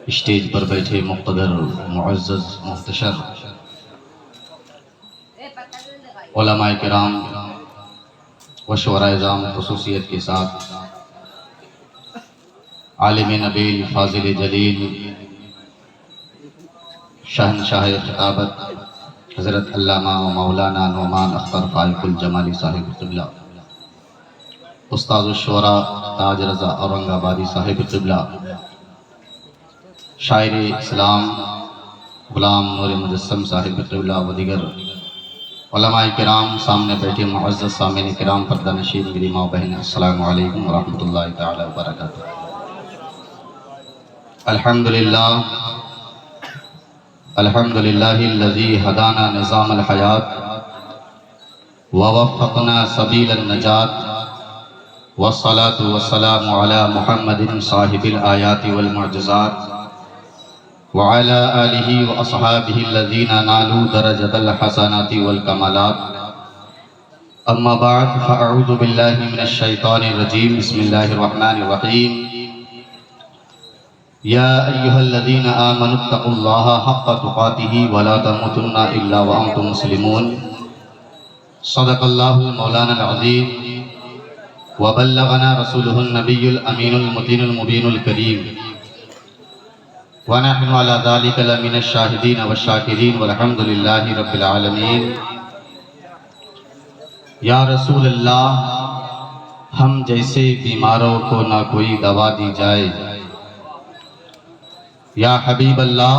Stage پر بیٹھے مقتدر معزز محتشر علماء کرام و شعراء اعظام خصوصیت کے ساتھ عالم نبیل فاضل جلیل شہنشاہ خطابت حضرت علامہ و مولانا نعمان اختر فائق الجمالی صاحب قبلہ، استاد الشعراء تاج رضا اورنگ آبادی صاحب قبلہ، شاعر اسلام غلام نور مجسم صاحب قبلہ و دیگر علماء کرام، سامنے بیٹھے معزز سامعین کرام، پردہ نشین میری ماں بہن، السلام علیکم ورحمۃ اللہ تعالی وبرکاتہ۔ الحمدللہ الذی ہدانا نظام الحیات ووفقنا سبیل النجات والصلاة والسلام علی محمد صاحب الآیات والمعجزات وعلى آلہ واصحابہ الذین نالوا درجۃ الحسنات والکمالات، اما بعد فاعوذ باللہ من الشیطان الرجیم، بسم اللہ الرحمن الرحیم۔ یا ایہا الذین آمنوا اتقوا اللہ حق تقاتہ ولا تموتن الا وانتم مسلمون۔ صدق اللہ مولانا العظیم وبلغنا رسولہ النبی الامین المتین المبین الکریم، ونحن على ذلك لمن الشاہدین والشاکرین والحمد للہ رب العالمین۔ یا رسول اللہ، ہم جیسے بیماروں کو نہ کوئی دوا دی جائے۔ یا حبیب اللہ،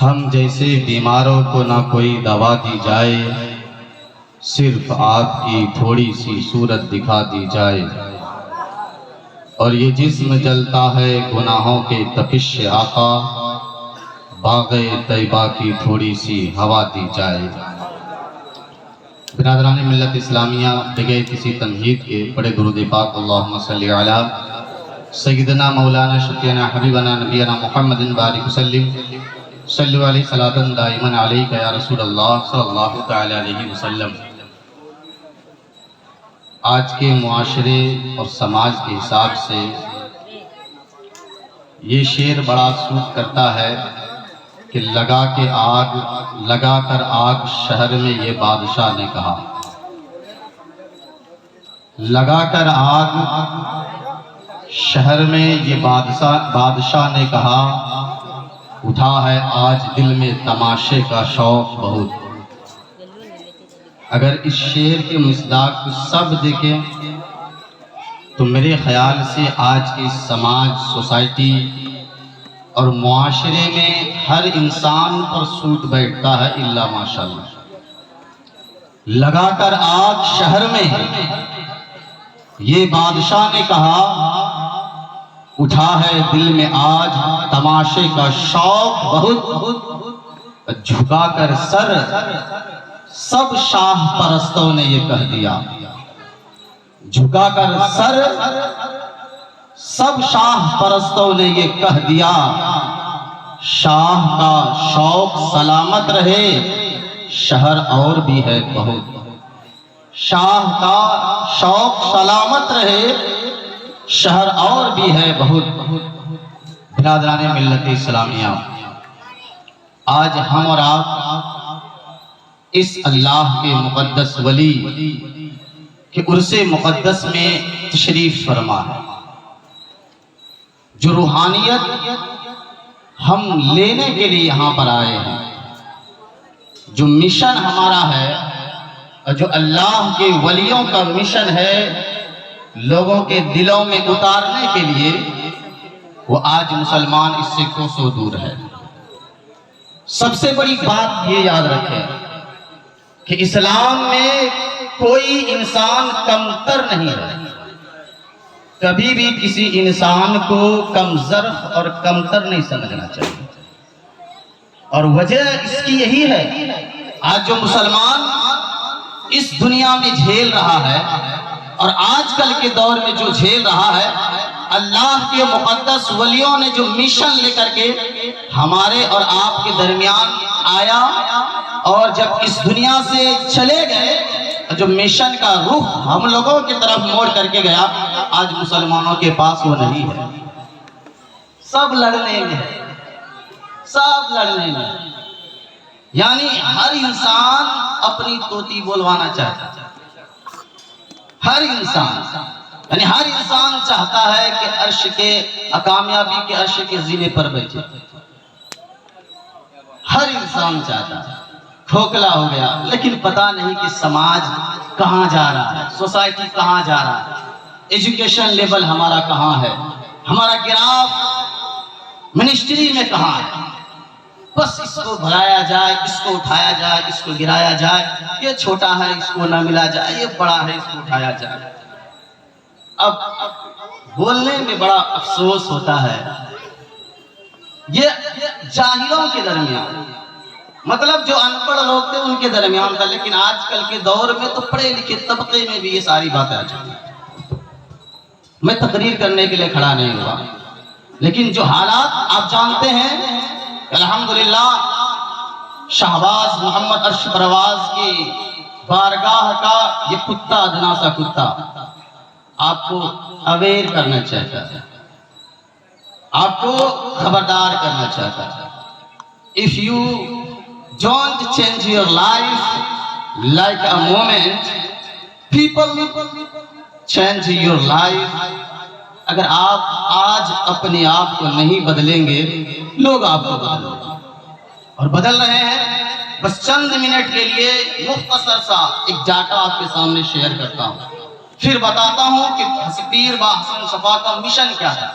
ہم جیسے بیماروں کو نہ کوئی دوا دی جائے، صرف آپ کی تھوڑی سی صورت دکھا دی جائے، اور یہ جسم جلتا ہے گناہوں کے تپش سے آقا، باغ طیبہ کی تھوڑی سی ہوا دی جائے۔ برادران ملت اسلامیہ، بغیر کسی تمہید کے بڑے درود پاک اللہم صلی علی سیدنا مولانا شفیعنا حبیبنا نبینا محمد بارک وسلم، صلو علیہ صلاۃ دائما علیک یا رسول اللہ صلی اللہ تعالی علیہ وسلم۔ آج کے معاشرے اور سماج کے حساب سے یہ شعر بڑا سود کرتا ہے کہ لگا کر آگ شہر میں یہ بادشاہ نے کہا۔ لگا کر آگ شہر میں یہ بادشاہ نے کہا، اٹھا ہے آج دل میں تماشے کا شوق بہت۔ اگر اس شعر کے مصداق کو سب دیکھیں تو میرے خیال سے آج کے سماج، سوسائٹی اور معاشرے میں ہر انسان پر سوٹ بیٹھتا ہے الا ماشاءاللہ۔ لگا کر آگ شہر میں یہ بادشاہ نے کہا، اٹھا ہے دل میں آج تماشے کا شوق بہت۔ جھکا کر سر سب شاہ پرستوں نے یہ کہہ دیا، جھکا کر سر سب شاہ پرستوں نے یہ کہہ دیا، شاہ کا شوق سلامت رہے شہر اور بھی ہے بہت۔ شاہ کا شوق سلامت رہے شہر اور بھی ہے بہت۔ برادران ملت اسلامیہ، آج ہم اور آپ اس اللہ کے مقدس ولی کہ عرس مقدس میں تشریف فرما ہے، جو روحانیت ہم لینے کے لیے یہاں پر آئے ہیں، جو مشن ہمارا ہے اور جو اللہ کے ولیوں کا مشن ہے لوگوں کے دلوں میں اتارنے کے لیے، وہ آج مسلمان اس سے کوسوں دور ہے۔ سب سے بڑی بات یہ یاد رکھیں کہ اسلام میں کوئی انسان کمتر نہیں ہے۔ کبھی بھی کسی انسان کو کم ظرف اور کمتر نہیں سمجھنا چاہیے، اور وجہ اس کی یہی ہے، آج جو مسلمان اس دنیا میں جھیل رہا ہے اور آج کل کے دور میں جو جھیل رہا ہے، اللہ کے مقدس ولیوں نے جو مشن لے کر کے ہمارے اور آپ کے درمیان آیا، اور جب اس دنیا سے چلے گئے جو مشن کا رخ ہم لوگوں کی طرف موڑ کر کے گیا، آج مسلمانوں کے پاس وہ نہیں ہے۔ سب لڑنے میں، سب لڑنے میں، یعنی ہر انسان اپنی طوطی بولوانا چاہتا ہے۔ ہر انسان، یعنی ہر انسان چاہتا ہے کہ عرش کے کامیابی کے عرش کے زینے پر بیٹھے۔ ہر انسان چاہتا ہے۔ کھوکھلا ہو گیا، لیکن پتہ نہیں کہ سماج کہاں جا رہا ہے، سوسائٹی کہاں جا رہا ہے، ایجوکیشن لیول ہمارا کہاں ہے، ہمارا گراف منسٹری میں کہاں ہے۔ بس اس کو بھلایا جائے، اس کو اٹھایا جائے، اس کو گرایا جائے، یہ چھوٹا ہے اس کو نہ ملا جائے، یہ بڑا ہے اس کو اٹھایا جائے۔ اب بولنے میں بڑا افسوس ہوتا ہے، یہ جاہلوں کے درمیان، مطلب جو ان پڑھ لوگ تھے ان کے درمیان تھا، لیکن آج کل کے دور میں تو پڑھے لکھے طبقے میں بھی یہ ساری باتیں آ چکی ہیں۔ میں تقریر کرنے کے لیے کھڑا نہیں ہوا، لیکن جو حالات آپ جانتے ہیں، الحمدللہ شہباز محمد عرش پرواز کی بارگاہ کا یہ کتا، ادنا سا کتا آپ کو اویئر کرنا چاہتا ہے، آپ کو خبردار کرنا چاہتا ہے۔ If you don't change your life like a moment, people change your life. اگر آپ آج اپنے آپ کو نہیں بدلیں گے، لوگ آپ کو بدلیں گے، اور بدل رہے ہیں۔ بس چند منٹ کے لیے مختصر سا ایک ڈاٹا آپ کے سامنے شیئر کرتا ہوں، پھر بتاتا ہوں کہ پیر با حسن صفا کا مشن کیا ہے۔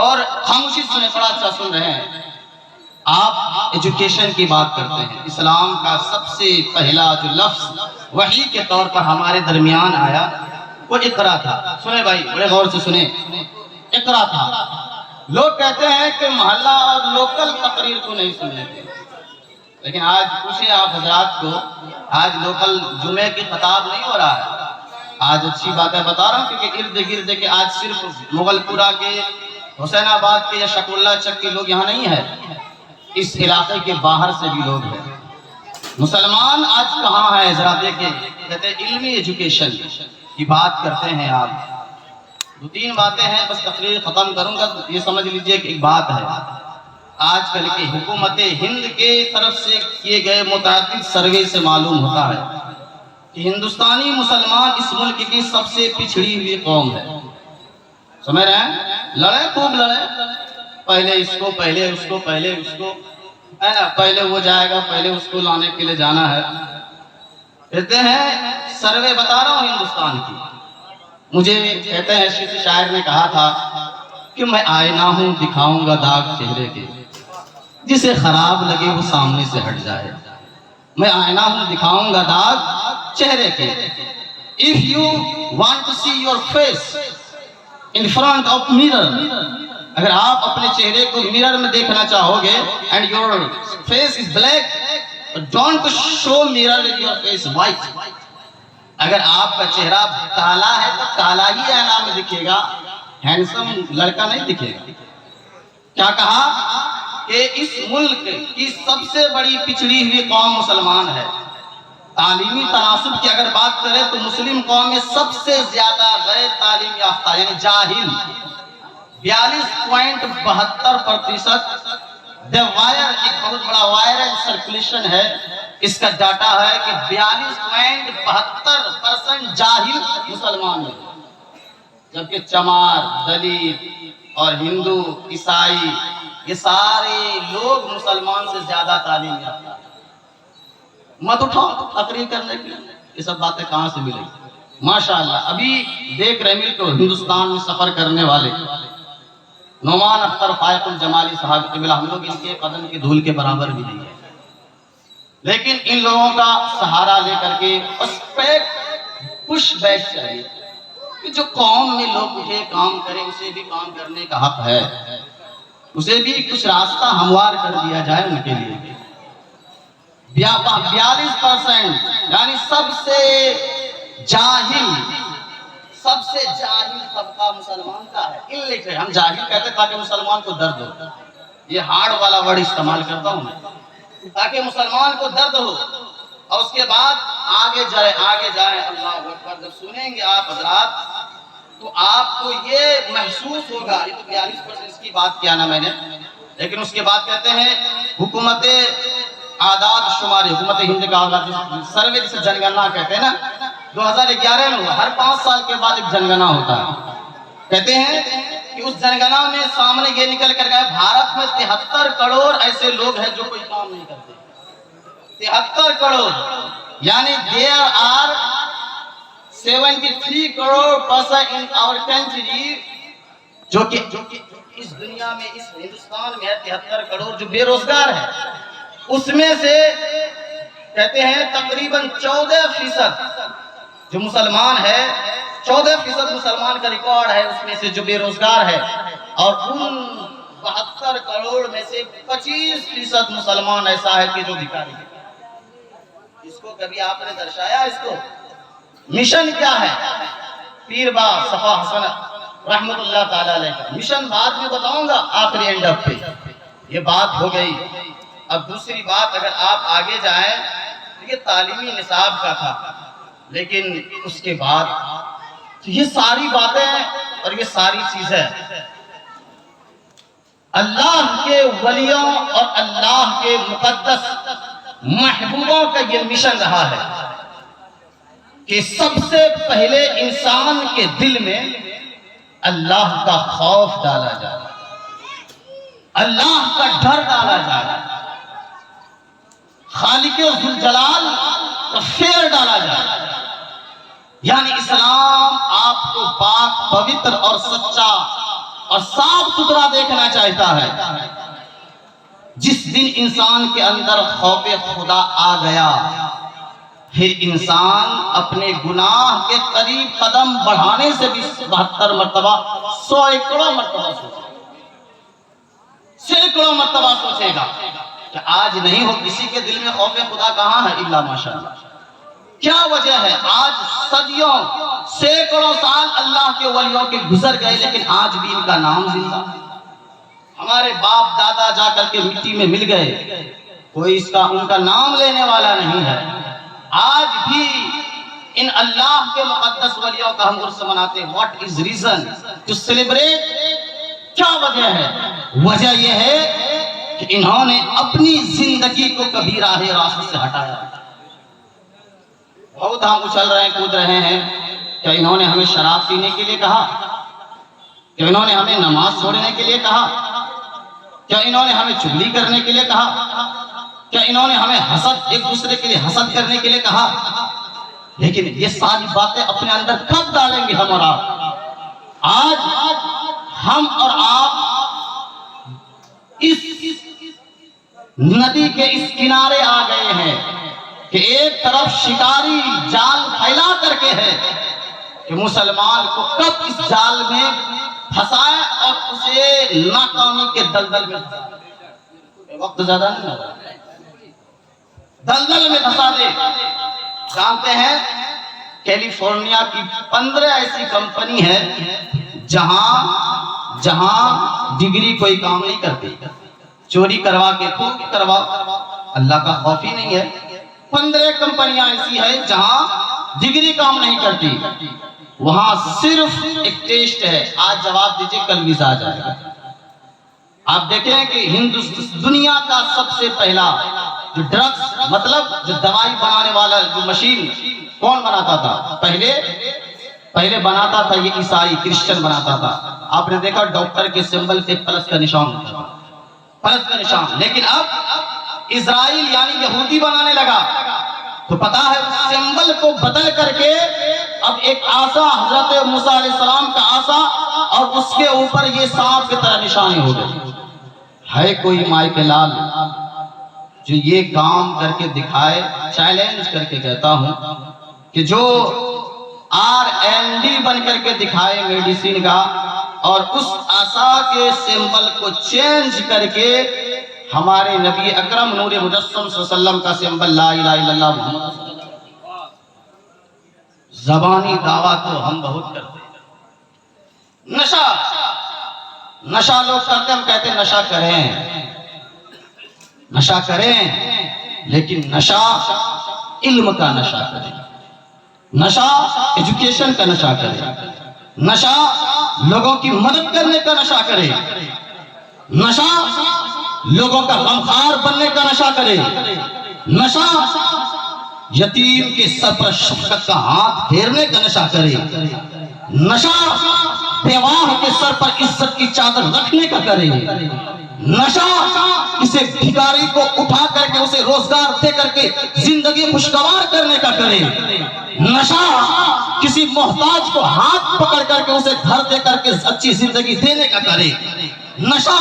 اور خاموشی سنیں، بڑا اچھا سن رہے ہیں۔ آپ ایجوکیشن کی بات کرتے ہیں، اسلام کا سب سے پہلا جو لفظ وحی کے طور پر ہمارے درمیان آیا وہ اقرا تھا۔ سنیں بھائی، بڑے غور سے سنیں، اقرا تھا۔ لوگ کہتے ہیں کہ محلہ اور لوکل تقریر کو نہیں سن لیتے، لیکن آج پوچھیں آپ حضرات کو، آج لوکل جمعے کی خطاب نہیں ہو رہا ہے۔ آج اچھی باتیں بتا رہا ہوں، کیونکہ ارد گرد کے آج صرف مغل پورہ کے، حسین آباد کے یا شک اللہ چک کے لوگ یہاں نہیں ہیں، اس علاقے کے باہر سے بھی لوگ ہیں۔ مسلمان آج کہاں ہے ذرا دیکھیں، کہتے ہیں علمی ایجوکیشن کی بات کرتے ہیں آپ۔ دو تین باتیں ہیں، بس تقریر ختم کروں گا، یہ سمجھ لیجئے کہ ایک بات ہے۔ آج کل کی حکومت ہند کے طرف سے کیے گئے متعدد سروے سے معلوم ہوتا ہے کہ ہندوستانی مسلمان اس ملک کی سب سے پچھڑی ہوئی قوم ہے۔ سمجھ رہے ہیں؟ لڑے، خوب لڑے، پہلے اس کو، پہلے اس کو، پہلے اس کو، ہے نا، پہلے وہ جائے گا، پہلے اس کو لانے کے لیے جانا ہے۔ کہتے ہیں سروے بتا رہا ہوں ہندوستان کی، مجھے کہتے ہیں کسی شاعر نے کہا تھا کہ میں آئینہ ہوں دکھاؤں گا داغ چہرے کے، جسے خراب لگے وہ سامنے سے ہٹ جائے۔ میں آئینہ ہوں دکھاؤں گا داغ چہرے کے۔ If you want to see your face in front of mirror، اگر آپ اپنے چہرے کو mirror میں دیکھنا چاہو گے and your face is black، don't show mirror in your face white۔ اگر آپ کا چہرہ کالا ہے تو کالا ہی آئینہ میں دکھے گا، ہینڈسم لڑکا نہیں دکھے گا۔ کیا کہا کہ اس ملک کی سب سے بڑی پچھڑی ہوئی قوم مسلمان ہے۔ تعلیمی تناسب کی اگر بات کریں تو مسلم قوم میں سب سے زیادہ غیر تعلیم یافتہ یعنی جاہل 42.72%۔ دی وائر ایک بہت بڑا وائرل سرکولیشن ہے، اس کا ڈاٹا ہے کہ 42.72% جاہل مسلمان ہیں، جبکہ چمار، دلت اور ہندو، عیسائی یہ سارے لوگ مسلمان سے زیادہ تعلیم یافتہ ہیں۔ مت اٹھاؤ تقریر کرنے کے لیے، یہ سب باتیں کہاں سے ملیں گی؟ ماشاءاللہ ابھی دیکھ رہے مل کو ہندوستان میں سفر کرنے والے نعمان اختر فائق الجمالی صاحب قبلہ، ہم لوگ ان کے قدم کی دھول کے برابر بھی نہیں ہے، لیکن ان لوگوں کا سہارا لے کر کے بس پش بیک چاہیے کہ جو قوم میں لوگ اٹھے کام کرے، اسے بھی کام کرنے کا حق ہے، اسے بھی کچھ راستہ ہموار کر دیا جائے ان کے لیے۔ 42% یعنی سب سے جاہل طبقہ مسلمان کا ہے۔ illiterate، ہم جاہل کہتے تاکہ مسلمان کو درد ہو، یہ ہارڈ والا ورڈ استعمال کرتا ہوں میں، تاکہ مسلمان کو درد ہو۔ اور اس کے بعد آگے جائیں اللہ اکبر، جب سنیں گے آپ حضرات تو آپ کو یہ محسوس ہوگا. یہ تو 42% اس کی بات کیا نا میں نے، لیکن اس کے بعد کہتے ہیں حکومت اعداد شماری، حکومت ہند کا آغاز سروے جسے جنگننا کہتے ہیں نا، 2011 میں ہوا. ہر 5 سال کے بعد ایک جنگننا ہوتا ہے. کہتے ہیں کہ اس جنگننا میں سامنے یہ نکل کر گئے بھارت میں 73 کروڑ ایسے لوگ ہیں جو کوئی کام نہیں کرتے. 73 کروڑ، یعنی there are 73 crore person in our country جو کہ اس دنیا میں، اس ہندوستان میں ہے 73 کروڑ جو بے روزگار ہے. اس میں سے کہتے ہیں تقریباً 14% جو مسلمان ہے، 14% مسلمان کا ریکارڈ ہے اس میں سے جو بے روزگار ہے. اور ان 72 کروڑ میں سے 25% مسلمان ایسا ہے کہ جو بھکاری ہے. اس کو کبھی آپ نے درشایا؟ اس کو مشن کیا ہے؟ پیر با صفا حسن رحمت اللہ تعالی علیہ کا مشن بعد میں بتاؤں گا آخری اینڈ اپ پہ. یہ بات ہو گئی. اب دوسری بات اگر آپ آگے جائیں، یہ تعلیمی نصاب کا تھا، لیکن اس کے بعد یہ ساری باتیں اور یہ ساری چیزیں اللہ کے ولیوں اور اللہ کے مقدس محبوبوں کا یہ مشن رہا ہے کہ سب سے پہلے انسان کے دل میں اللہ کا خوف ڈالا جائے، اللہ کا ڈر ڈالا جائے، خالق ذوالجلال کا فیئر ڈالا جائے. یعنی اسلام آپ کو پاک، پوتر اور سچا اور صاف ستھرا دیکھنا چاہتا ہے. جس دن انسان کے اندر خوف خدا آ گیا، پھر انسان اپنے گناہ کے قریب قدم بڑھانے سے بھی 72 مرتبہ، 100 مرتبہ سوچے گا، سینکڑوں مرتبہ سوچے گا کہ آج نہیں ہو. کسی کے دل میں خوف خدا کہاں ہے؟ الا ماشاءاللہ. کیا وجہ ہے؟ آج صدیوں، سینکڑوں سال اللہ کے ولیوں کے گزر گئے، لیکن آج بھی ان کا نام زندہ. ہمارے باپ دادا جا کر کے مٹی میں مل گئے، کوئی ان کا نام لینے والا نہیں ہے. آج بھی ان اللہ کے مقدس ولیوں کا ہم عرس مناتے ہیں. What is reason to celebrate? کیا وجہ ہے؟ وجہ یہ ہے کہ انہوں نے اپنی زندگی کو کبھی راہ راست سے ہٹایا. بہت ہم اچھل رہے ہیں، کود رہے ہیں. کیا انہوں نے ہمیں شراب پینے کے لیے کہا؟ کیا انہوں نے ہمیں نماز چھوڑنے کے لیے کہا؟ کیا انہوں نے ہمیں چغلی کرنے کے لیے کہا؟ کیا انہوں نے ہمیں حسد، ایک دوسرے کے لیے حسد کرنے کے لیے کہا؟ لیکن یہ ساری باتیں اپنے اندر کب ڈالیں گے ہم اور آپ؟ آج ہم اور آپ اس ندی کے اس کنارے آ گئے ہیں کہ ایک طرف شکاری جال پھیلا کر کے ہے کہ مسلمان کو کب اس جال میں پھنسائے اور اسے ناکامی کے دلدل میں پھنسا دے. وقت زیادہ نہیں لگا، دلدل میں پھنسا دے. جانتے ہیں کیلیفورنیا کی 15 ایسی کمپنی ہے جہاں ڈگری کوئی کام نہیں کرتی. چوری کروا کے خوب کروا، اللہ کا خوف ہی نہیں ہے. 15 کمپنیاں ایسی ہیں جہاں ڈگری کام نہیں کرتی. وہاں صرف ایک ٹیسٹ ہے، آج جواب دیجئے کل ویزا آ جائے گا. آپ دیکھیں کہ دنیا کا سب سے پہلا جو ڈرگز، مطلب جو دوائی بنانے والا جو مشین کون بناتا تھا؟ پہلے بناتا تھا یہ عیسائی، کرسچن بناتا تھا. آپ نے دیکھا ڈاکٹر کے سمبل پہ پلس کا نشان ہوتا تھا، پلس کا نشان. لیکن اب اسرائیل یعنی یہودی بنانے لگا تو پتا ہے اس سمبل کو بدل کر کے اب ایک عصا، حضرت موسیٰ علیہ السلام کا عصا، اور اس کے اوپر یہ سانپ کی طرح نشانی ہو گئی. ہے کوئی مائیکل جو یہ کام کر کے دکھائے؟ چیلنج کر کے کہتا ہوں کہ جو R&D بن کر کے دکھائے میڈیسن کا، اور اس عصا کے سمبل کو چینج کر کے ہمارے نبی اکرم نور مجسم صلی اللہ علیہ وسلم کا سمبل لا الہ الا اللہ محمد صلی اللہ علیہ وسلم. زبانی دعویٰ تو ہم بہت کرتے ہیں. نشہ لوگ کرتے، ہم کہتے ہیں نشہ کریں، لیکن نشہ علم کا نشہ کرے، نشہ ایجوکیشن کا نشہ کرے، نشہ لوگوں کی مدد کرنے کا نشہ کرے، نشہ لوگوں کا غمخوار بننے کا نشہ کرے، نشہ یتیم کے سر پر شفقت کا ہاتھ پھیرنے کا نشہ کرے، نشہ بیواہ کے سر پر عزت کی چادر رکھنے کا کرے، نشہ کسی بھکاری کو اٹھا کر کے اسے روزگار دے کر کے زندگی خوشگوار کرنے کا کرے، نشہ کسی محتاج کو ہاتھ پکڑ کر کے اسے گھر دے کر کے اچھی زندگی دینے کا کرے، نشہ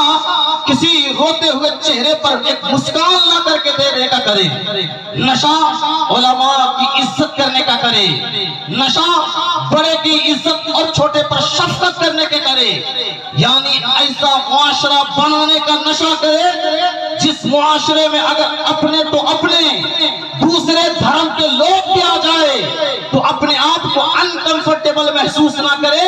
کسی روتے ہوئے چہرے پر ایک مسکان لا کر کے دینے کا کرے، نشہ علماء کی عزت کرنے کا کرے، نشہ بڑے کی عزت اور چھوٹے پر شفقت کرنے کے کرے، یعنی ایسا معاشرہ بنانے کا نشہ کرے جس معاشرے میں اگر اپنے تو اپنے دوسرے دھرم کے لوگ بھی آ جائے تو اپنے آپ کو انکمفرٹیبل محسوس نہ کرے،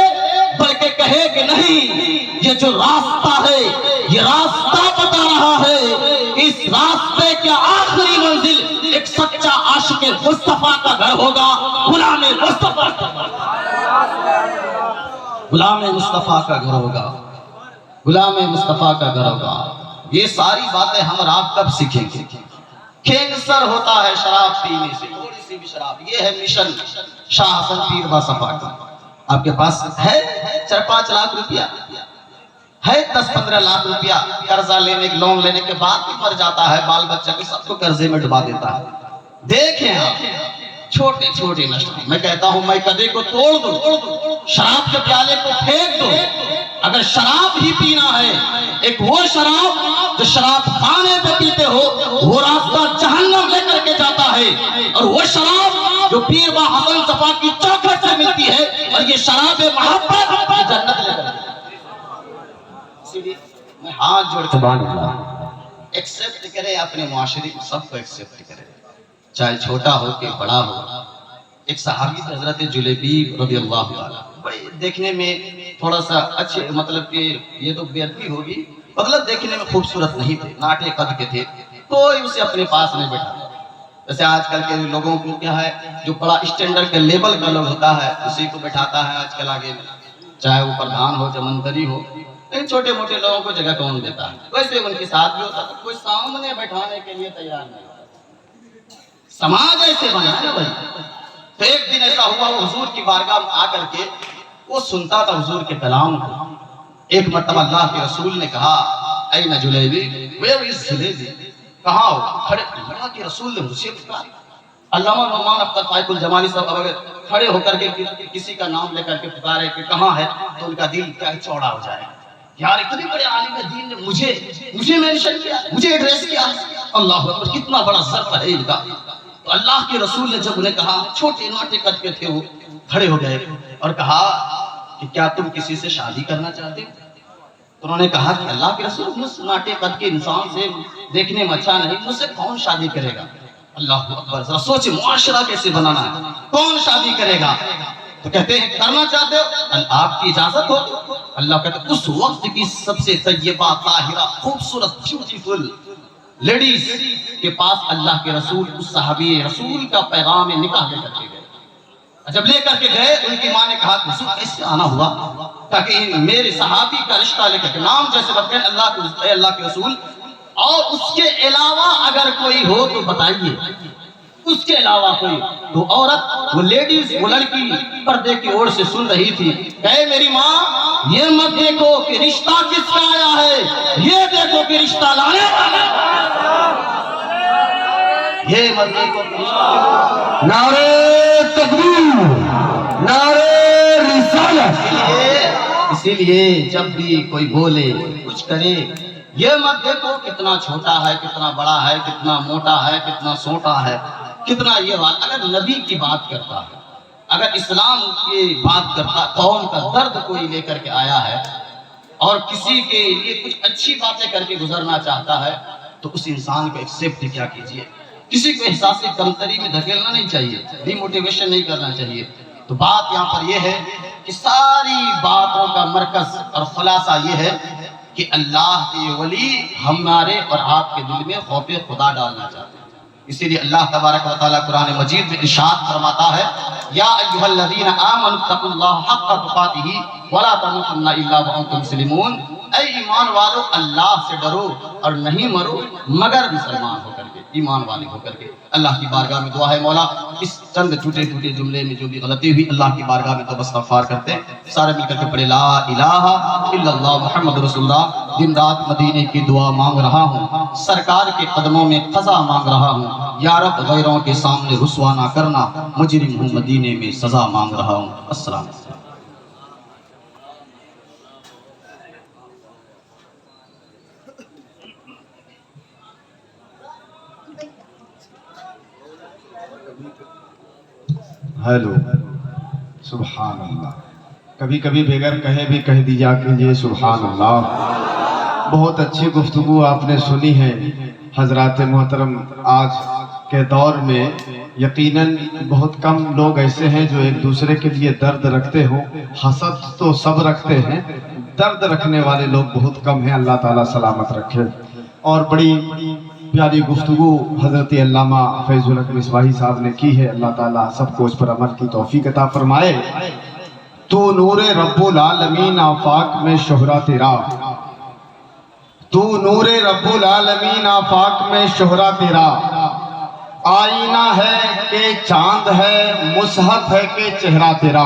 بلکہ کہے کہ نہیں، یہ جو راستہ ہے یہ راستہ بتا رہا ہے، اس راستے کی آخری منزل ایک سچا عاشق مصطفیٰ کا گھر ہوگا، غلام مصطفیٰ کا غلام مصطفیٰ کا گھر ہوگا، غلام مصطفیٰ کا گھر ہوگا۔ یہ ساری باتیں ہم اور آپ کب سیکھیں گے؟ کینسر ہوتا ہے شراب پینے سے، تھوڑی سی بھی شراب۔ یہ ہے مشن شاہ حسن پیر باصفا کا۔ آپ کے پاس ہے 4-5 لاکھ روپیہ ہے، 10-15 لاکھ روپیہ قرضہ لینے لون لینے کے بعد بھی مر جاتا ہے، بال بچہ کو سب کو قرضے میں ڈبا دیتا ہے۔ دیکھیں آپ چھوٹے چھوٹے نشے، میں کہتا ہوں میں کدے کو توڑ دو، شراب کے پیالے کو پھینک دو۔ اگر شراب ہی پینا ہے، ایک وہ شراب جو شراب خانے پہ پیتے ہو وہ راستہ جہنم لے کر کے جاتا ہے، اور وہ شراب جو پیر با حسن صفا کی چوکھٹ سے ملتی ہے، اور یہ شراب محبت کی جنت لے کر کے۔ اسی لیے میں ہاتھ جوڑ کے سبحان اللہ ایکسپٹ کرے، اپنے معاشرے کو سب کو ایکسپٹ کرے، چاہے چھوٹا ہو کہ بڑا ہو۔ ایک صحابی حضرت جلیبیب رضی اللہ عنہ، بڑے دیکھنے میں تھوڑا سا اچھے، مطلب کہ یہ تو بےعدبی ہوگی، مطلب دیکھنے میں خوبصورت نہیں تھے، ناٹے قد کے تھے، کوئی اسے اپنے پاس نہیں بیٹھا۔ جیسے آج کل کے لوگوں کو کیا ہے، جو بڑا اسٹینڈرڈ کے لیبل کا لوگ ہوتا ہے اسی کو بیٹھاتا ہے آج کل آگے، چاہے وہ پردھان ہو چاہے منتری ہو، لیکن چھوٹے موٹے لوگوں کو جگہ کون دیتا ہے؟ ویسے ان کے ساتھ بھی ہوتا ہے، کوئی سامنے بیٹھانے کے لیے تیار نہیں ہوتا۔ سماج ایسے بنا ہے بھائی۔ تو ایک دن ایسا ہوا، وہ حضور کی بارگاہ میں آ کر کے وہ سنتا تھا حضور کے کلام کو۔ ایک مرتبہ اللہ کے رسول نے کہا، این جلیبی، ویئر از جلیبی؟ کہاں ہو؟ کھڑے۔ اللہ کے رسول نے مجھے پکارا۔ علامہ نعمان اختر فائق الجمالی صاحب اگر کھڑے ہو کر کے کسی کا نام لے کر کے پکارے کہ کہاں ہے تو ان کا دل کیا چوڑا ہو جائے، یار اتنے بڑے عالم دین نے مجھے مینشن کیا، مجھے ایڈریس کیا، اللہ اکبر، کتنا بڑا ظرف ہے ان کا۔ تو اللہ کے رسول نے جب انہیں کہا، چھوٹے ناٹے قد کے تھے وہ، کھڑے ہو گئے اور کہا کہ کیا تم کسی سے شادی کرنا چاہتے ہو؟ تو انہوں نے کہا کہ اللہ کے رسول، مجھ ناٹے قد کے انسان سے دیکھنے میں اچھا نہیں، مجھ سے کون شادی کرے گا؟ اللہ اکبر، ذرا سوچیں معاشرہ کیسے بنانا ہے، کون شادی کرے گا؟ تو کہتے ہیں کرنا چاہتے ہو، آپ کی اجازت ہو؟ اللہ کہتے ہیں اس وقت کی سب سے طیبہ طاہرہ خوبصورت بیوٹیفل لیڈیز کے پاس اللہ کے رسول اس صحابی رسول کا پیغام نکاح لے کر کے گئے۔ جب لے کر کے گئے ان کی ماں نے کہا کہ رسول کیسے آنا ہوا؟ تاکہ میرے صحابی کا رشتہ لے کر کے نام جیسے بتائیں اللہ کے رسول، اور اس کے علاوہ اگر کوئی ہو تو بتائیے، اس کے علاوہ کوئی۔ تو عورت، وہ لیڈیز، وہ لڑکی پردے کی اوڑ سے سن رہی تھی، کہے میری ماں یہ مت دیکھو کہ رشتہ کس کا آیا ہے، یہ دیکھو کہ رشتہ لانے والا یہ مت دیکھو کہ رشتہ۔ نعرہ تکبیر، نعرہ رسالت۔ اسی لیے جب بھی کوئی بولے کچھ کرے یہ مت دیکھو کتنا چھوٹا ہے، کتنا بڑا ہے، کتنا موٹا ہے، کتنا سوٹا ہے، کتنا یہ بات۔ اگر نبی کی بات کرتا ہے، اگر اسلام کی بات کرتا، قوم کا درد کوئی لے کر کے آیا ہے اور کسی کے لیے کچھ اچھی باتیں کر کے گزرنا چاہتا ہے تو اس انسان کو ایکسپٹ کیا کیجئے۔ کسی کو احساس کمتری میں دھکیلنا نہیں چاہیے، ڈی موٹیویشن نہیں کرنا چاہیے۔ تو بات یہاں پر یہ ہے کہ ساری باتوں کا مرکز اور خلاصہ یہ ہے کہ اللہ کے ولی ہمارے اور آپ کے دل میں خوف خدا ڈالنا چاہتے ہیں۔ اسی لیے اللہ تبارک و تعالیٰ قرآن مجید میں ارشاد فرماتا ہے یا ایھا الذین آمنوا اتقوا اللہ حق تقاتہ ولا تموتن الا وانتم مسلمون، اے ایمان والو اللہ سے ڈرو اور نہیں مرو مگر مسلمان ہو کر کے، ایمان والے ہو کر کے۔ اللہ کی بارگاہ میں دعا ہے مولا اس چند ٹوٹے ٹوٹے جملے میں جو بھی غلطی ہوئی اللہ کی بارگاہ میں توبہ استغفار کرتے ہیں، سارے مل کر کے پڑھے لا الہ الا اللہ محمد رسول اللہ۔ دن رات مدینے کی دعا مانگ رہا ہوں، سرکار کے قدموں میں قضا مانگ رہا ہوں، یا رب غیروں کے سامنے رسوا نہ کرنا، مجرم ہوں مدینے میں سزا مانگ رہا ہوں۔ السلام علیکم۔ ہیلو، سبحان اللہ۔ کبھی کبھی بغیر کہے بھی کہہ دیا کیجئے سبحان اللہ۔ بہت اچھی گفتگو آپ نے سنی ہے حضرات محترم۔ آج کے دور میں یقیناً بہت کم لوگ ایسے ہیں جو ایک دوسرے کے لیے درد رکھتے ہوں۔ حسد تو سب رکھتے ہیں، درد رکھنے والے لوگ بہت کم ہیں۔ اللہ تعالیٰ سلامت رکھے۔ اور بڑی پیاری گفتگو حضرت علامہ فیض الحق مصباحی صاحب نے کی ہے، اللہ تعالیٰ سب کو اس پر عمل کی توفیق عطا فرمائے۔ تو نور رب العالمین آفاق میں شہرہ تیرا، تو نور رب العالمین آفاق میں شہرہ تیرا، آئینہ ہے کہ چاند ہے، مصحف ہے کہ چہرہ تیرا۔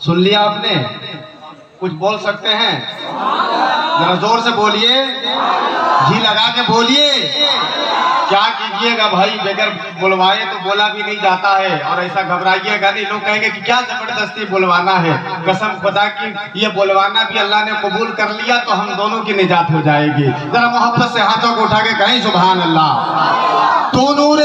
سن لیا آپ نے؟ کچھ بول سکتے ہیں؟ ذرا زور سے بولیے، جی لگا کے بولیے۔ کیا کیجئے گا بھائی، بغیر بلوائے تو بولا بھی نہیں جاتا ہے، اور ایسا گھبرائیے گا نہیں، لوگ کہیں گے کہ کیا زبردستی بلوانا ہے۔ قسم خدا کی یہ بلوانا بھی اللہ نے قبول کر لیا تو ہم دونوں کی نجات ہو جائے گی۔ ذرا محبت سے ہاتھوں کو اٹھا کے کہیں سبحان اللہ۔ تو نور